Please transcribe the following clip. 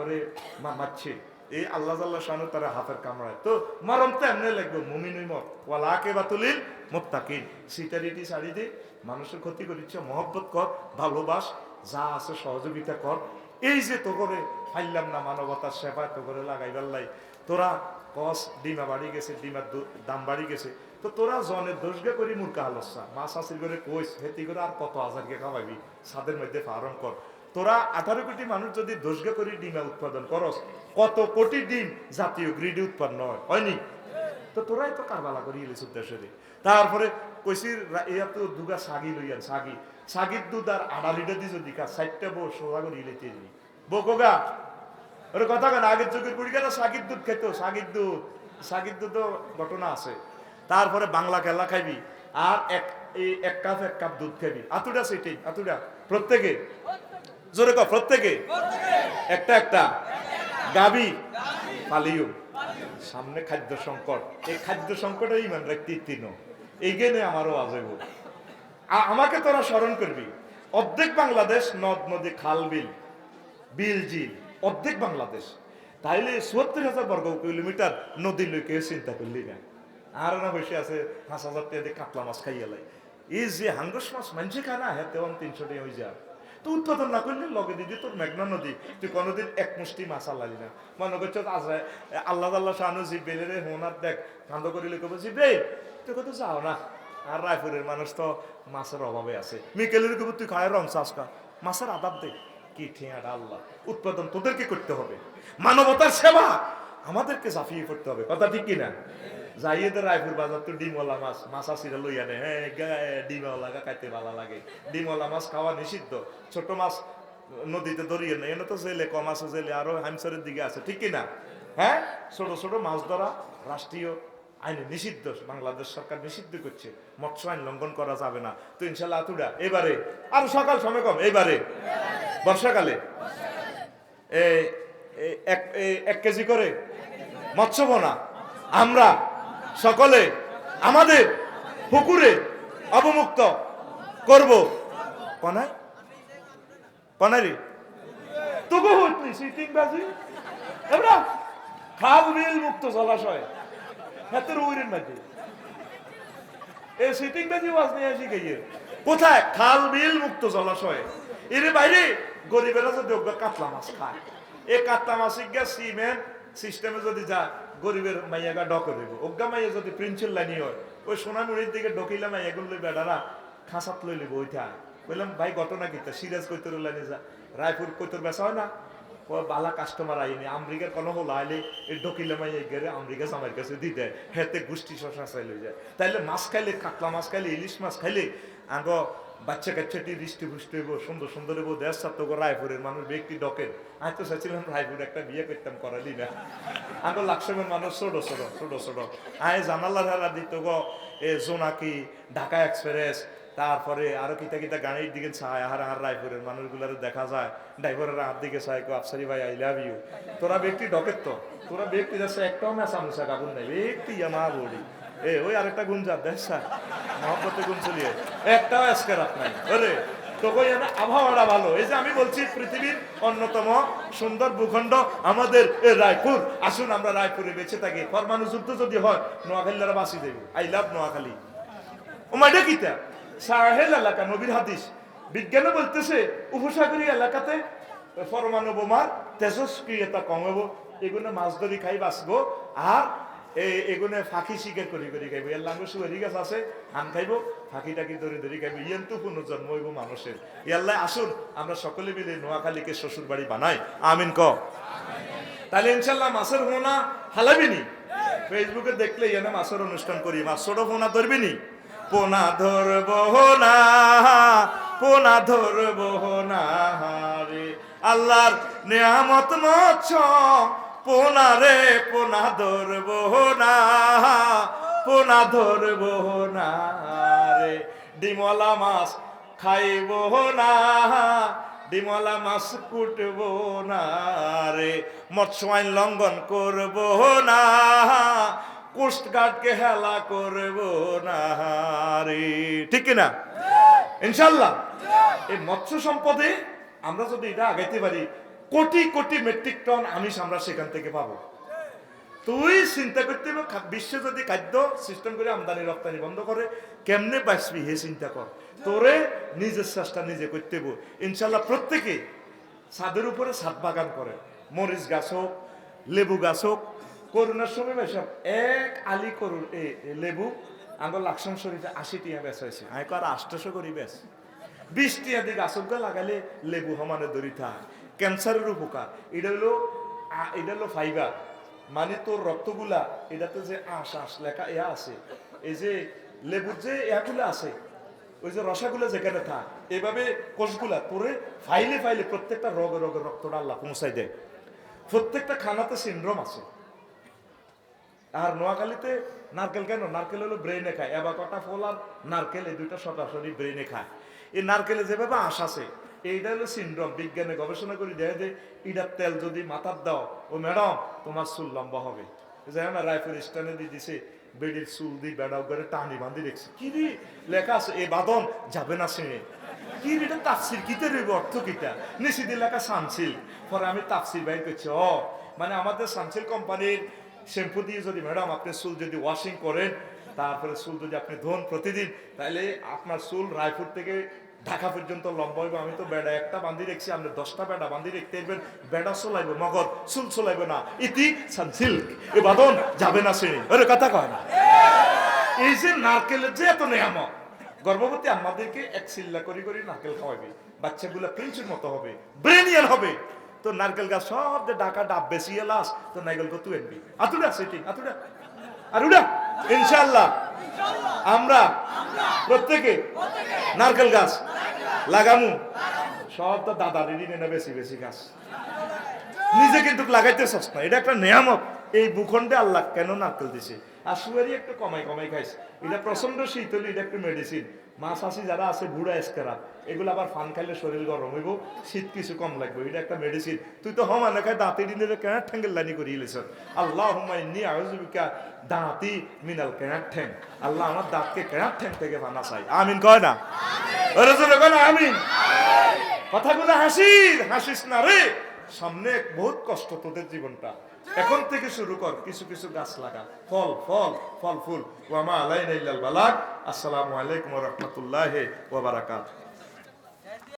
করে মারছে এই আল্লাহ জাল্লাহ শানু তারা হাতের কামড়ায় তো মরম তো এমনি লাগবে মুমিনুই মত ওয়ালাকে বাতুলিল মুত্তাকিন সিটারিটি ছাড়ি দে মানুষের ক্ষতি করিচ্ছে মহব্বত কর ভালোবাস যা আছে সহযোগিতা কর এই যে তো করে ফাইলাম না মানবতার সেবা তো করে লাগাইবার লাই তোরা কস ডিমা বাড়ি গেছে ডিমার দাম বাড়ি গেছে তো তোরা জনের দোষগে করি মূর্খা হালসা মাছ আসির করে কইস হেতি করে আর কত হাজারকে খাওয়াবি ছাদের মধ্যে ফার্ম কর তোরা 18 কোটি মানুষ যদি দোষগে করি ডিমা উৎপাদন করস কত কোটি ডিম জাতীয় গ্রিডে উৎপন্ন হয়নি তো তোরাই তো কারবালা করি ইলিশ উদ্দেশ্যে তারপরে কইসির ইয়া তো দুগা সাগি লইয়ান সাগি সাগির দুধ আর 8 লিটার দিয়ে যদি কা 60টা বউ সোজা করে ইলেতে যাবি বকোগা ওর কথা কেন আগের যুগের বুড়ি কেন সাগির দুধ খেতো সাগির দুধও ঘটনা আছে তারপরে বাংলা খেলা খাইবি আর এক কাপ দুধ খাবি আতুডা সেটাই আতুডা প্রত্যেকে জোরে ক প্রত্যেকে একটা একটা গাবি পালিও সামনে খাদ্য সংকট এই খাদ্য সংকটে ইমান রাখতে তিন এই গেনে আমারও আজব আমাকে তোরা স্মরণ করবি অর্ধেক বাংলাদেশ নদ নদী খাল বিল জিল অর্ধেক বাংলাদেশ তাইলে ৭৪,০০০ বর্গ কিলোমিটার নদী লইকে চিন্তা করলি না আর না বসে আছে ৫,০০০ টাকা দিয়ে কাতলা মাছ খাইয়া লাই এই যে হাঙ্গস মাছ মানছে খানা হ্যাঁ তেমন ৩০০ টাকা হয়ে যায় তো উৎপাদন না করলে লগে দিদি তোর মেঘনা নদী তুই কোনোদিন এক মুষ্টি মাছ আল্লালি না মনে করছ আজ আল্লাহ আল্লাহ শাহানু জিব্বে রে হোনার দেখ কান্দ করিলে কব জিব্বে তুই কত যাও না আর রায়পুরের মানুষ তো মাছের অভাবে আছে মিকেলের কব তুই খায় রং চাষকা মাছের আদাব দে কি ঠিয়াটা আল্লাহ উৎপাদন তোদেরকে করতে হবে মানবতার সেবা আমাদেরকে ঝাঁপিয়ে করতে হবে কথা ঠিক কিনা যাইয়ে তো রায়পুর বাজার তো ডিমওয়ালা মাছ আসিরা লইয়া নেয় হ্যাঁ ডিমওয়ালা খাইতে ভালো লাগে ডিমওয়ালা মাছ খাওয়া নিষিদ্ধ ছোট মাছ নদীতে ধরিয়ে নেই এনে তো জেলে কম আছে জেলে আরো হামসারের দিকে আছে ঠিক কিনা হ্যাঁ ছোট ছোট মাছ ধরা রাষ্ট্রীয় আইনে নিষিদ্ধ বাংলাদেশ সরকার নিষিদ্ধ করছে মৎস্য আইন লঙ্ঘন করা যাবে না তো ইনশাল্লাহ আতুডা এবারে আর সকাল সময় কম এইবারে বর্ষাকালে 1 কেজি করে মৎস্য বোনা আমরা সকলে আমাদের পুকুরে অবমুক্ত করব কনাই কনারি তোকে হইনি সিটিং বাজি আমরা খাল বিল মুক্ত জলাশয় হাতের উইরের মাঝে এই সিটিং বাজি ওয়াজ নিয়ে আসি গিয়ে কোথায় খাল বিল মুক্ত জলাশয় এর বাইরে গরিবেরা যদি কাতলা মাছ খায় এই কাতলা মাছ গিয়া সিমেন্ট সিস্টেমে যদি যা গরিবের মাইয়াগা ডকে দেবো অজ্ঞা মাইয়া যদি প্রিন্সের লাইনি হয় ওই সোনামুড়ির দিকে ডকিলাম মাইয়াগুলো লই বেড়ারা খাঁচাত লই লিব ওইটা বললাম ভাই ঘটনা কিতা সিরাজ কৈতর লাইনে যা রায়পুর কৈতর বেচা হয় না ও বালা কাস্টমার আইনি আমেরিকার কোনো হলো আইলে এই ডকিলা মাইয়া গেলে আমেরিকা জামাইয়ের কাছে দিয়ে দেয় হেতে গোষ্ঠী শশা চাই লই যায় তাইলে মাছ খাইলে কাতলা মাছ খাইলে ইলিশ মাছ খাইলে আগ বাচ্চা কাচ্চাটি দৃষ্টি পুষ্টি হইব সুন্দর সুন্দর হইব দেশ ছাত্র রায়পুরের মানুষ ব্যক্তি ডকেন আমি তো চাইছিলাম রায়পুর একটা বিয়ে করতাম করালি না আমি লাকসামের মানুষ ছোট ছোট আয় জানালার হারা দিত গো এ জোনাকি ঢাকা এক্সপ্রেস তারপরে আরো কিতা গাড়ির দিকে চায় আর রায়পুরের মানুষগুলার দেখা যায় ড্রাইভারের হাত দিকে চায় গো আফসারি ভাই আই লাভ ইউ তোরা ব্যক্তি ডকের তো তোরা ব্যক্তি যাচ্ছে একটাও ম্যাচ আমসা কাবুল নেই ব্যক্তি মা বলি ওই আরেকটা গুণ যা দেখ মহব্বতে গুণ চলিয়ে একটাও এসকেরাত নাই ওরে তোকে আবহাওয়াটা ভালো এই যে আমি বলছি পৃথিবীর অন্যতম সুন্দর ভূখণ্ড আমাদের রায়পুর আসুন আমরা রায়পুরে বেঁচে থাকি পরমাণু যুদ্ধ যদি হয় নোয়াখালীরা বাঁচি দেব আই লাভ নোয়াখালী ও মাইটা কিতা সাহেল এলাকা নবীর হাদিস বিজ্ঞানও বলতেছে উপসাগরীয় এলাকাতে পরমাণু বোমার তেজস্ক্রিয়তা কমাবো এগুলো মাছ ধরি খাই বাঁচবো আর এগুলো ফাঁকি শিকার করি খাইবো এর লাঙ্গ সুয়ারি গাছ আছে আম খাইবো ফাঁকি টাকি ধরে খাইবো ইয়ান তো পুনর্জন্ম হইব মানুষের ইয়াল্লাই আসুন আমরা সকলে মিলে নোয়াখালীকে শ্বশুর বাড়ি বানাই আমিন ক তাহলে ইনশাল্লাহ মাছের হোনা হালাবিনি ফেসবুকে দেখলে ইয়ানে মাছের অনুষ্ঠান করি মাছ ছোট হোনা ধরবিনি পোনা ধরবো না পোনা ধরবো না রে আল্লাহর নেয়ামত মৎস্য পোনা রে পোনা ধরবো না পোনা ধরবো না রে ডিমলা মাছ খাইবো না ডিমলা মাছ কুটবো না রে মৎস্য আইন লঙ্ঘন করবো না কোস্টগার্ডকে হেলা করবো না রে ঠিক কিনা ইনশাল্লাহ এই মৎস্য সম্পদে আমরা যদি এটা আগাইতে পারি কোটি কোটি মেট্রিক টন আমিষ আমরা সেখান থেকে পাবো। তুই চিন্তা করতে হবে, বিশ্বে যদি খাদ্য সিস্টেম করে আমদানি রপ্তানি বন্ধ করে কেমনে বাঁচবি হে চিন্তা কর। তোরে নিজের চেষ্টা নিজে করতে হবে ইনশাল্লাহ। প্রত্যেকে ছাদের উপরে ছাদ বাগান করে, মরিচ গাছ হোক, লেবু গাছ হোক। করোনার সময় বেসব এক আলি করুন লেবু আঙ্গল লাকসাম শরীফে 80 টিয়া বেচা হয়েছে, আমি আর 800 করি বেচ। 20 টিয়া দিয়ে গাছক লাগালে লেবু সমানে দরিতা ক্যান্সারের উপকার। এটা হলো ফাইবার, মানে তোর রক্তগুলা এটাতে যে আশ লেখা ইয়া আছে, এই যে লেবুর যে ইয়াগুলো আছে, ওই যে রসাগুলো যেখানে থাক এভাবে কোষগুলা তোরে ফাইলে ফাইলে প্রত্যেকটা রোগের রক্তটা আল্লাহ পৌঁছাই দেয়। প্রত্যেকটা খানাতে সিন্ড্রোম আছে। আর নোয়াখালীতে নারকেল কেন? নারকেল হলো ব্রেনে খায়, এবার কটা ফল আর নারকেল এই দুইটা সরাসরি ব্রেনে খায়। এই নারকেলে যেভাবে আশ আছে এইটা হলো সিন্ড্রোম। বিজ্ঞানে গবেষণা করে দেয় যে এটার তেল যদি মাথার দাও, ও ম্যাডাম তোমার চুল লম্বা হবে। জানো না, রায়পুর স্টানে দিয়ে দিছে বেডির চুল দিয়ে বেড়াও করে টানি বাঁধি দেখছি কি রে লেখা আছে, এ বাদন যাবে না সিনে কি এটা তাফসির কিতে রইব, অর্থ কিটা নিচে দিয়ে লেখা সানসিল। পরে আমি তাফসির বাইর করছি, মানে আমাদের সানসিল কোম্পানির শ্যাম্পু দিয়ে যদি ম্যাডাম আপনি চুল যদি ওয়াশিং করেন, তারপরে চুল যদি আপনি ধোন প্রতিদিন, তাহলে আপনার চুল রায়পুর থেকে ঢাকা পর্যন্ত লম্বা হইব। আমি তো বেড়া একটা বান্ধি রেখছি, আপনি 10টা বেড়া বান্ধি রেখতে পারবেন, বেড়া চলাইব মগর চুল চলাইব না। ইতি সানসিল্ক এ বাদন যাবে না শ্রেণী, ওরে কথা কয় না। এই যে নারকেলের যে এত নেয়ামত, গর্ভবতী আমাদেরকে এক চিল্লা করি করি নারকেল খাওয়াবে, বাচ্চাগুলো প্রিন্সের মতো হবে, ব্রেনিয়াল হবে। তো নারকেল গাছ সব যে ডাকা ডাব বেশি এলাস তো নাইকেল কত এনবি আতুডা সেটি আতুডা আর উডা। ইনশাআল্লাহ আমরা প্রত্যেকে নারকেল গাছ লাগামু। সব তো দাদা দিদি নেনা বেশি বেশি গাছ নিজে কিন্তু লাগাইতে সস্তা, এটা একটা নিয়ামত। এই ভূখণ্ডে আল্লাহ কেন নারকেল দিছে। আর সুয়ারি একটু কমাই কমাই খাইছে, এটা প্রচন্ড শীত হলে এটা একটু মেডিসিন। মাছ আসি যারা আছে বুড়া এসকেরা, এগুলো আবার ফান খাইলে শরীর গরম হইব, শীত কিছু কম লাগবে, এটা একটা মেডিসিন। তুই তো হমানে খাই দাঁতি দিনে কেন ঠ্যাঙ্গের লাইনি করিয়ে লেছ। আল্লাহ হুমাইনি আউযুবিকা দাঁতি মিনাল কেনার ঠ্যাং। আল্লাহ আমার দাঁতকে কেনার ঠ্যাং থেকে বানা চাই। আমিন কয় না? ওরে জোরে কয় না আমিন? কথাগুলো হাসিস না রে, সামনে বহুত কষ্ট তোদের জীবনটা। এখন থেকে শুরু কর, কিছু কিছু গাছ লাগা, ফল ফুল। ওয়া মা আলাইনা ইল্লাল বালাগ। আসসালামু আলাইকুম ওয়া রাহমাতুল্লাহি ওয়া বারাকাতুহু।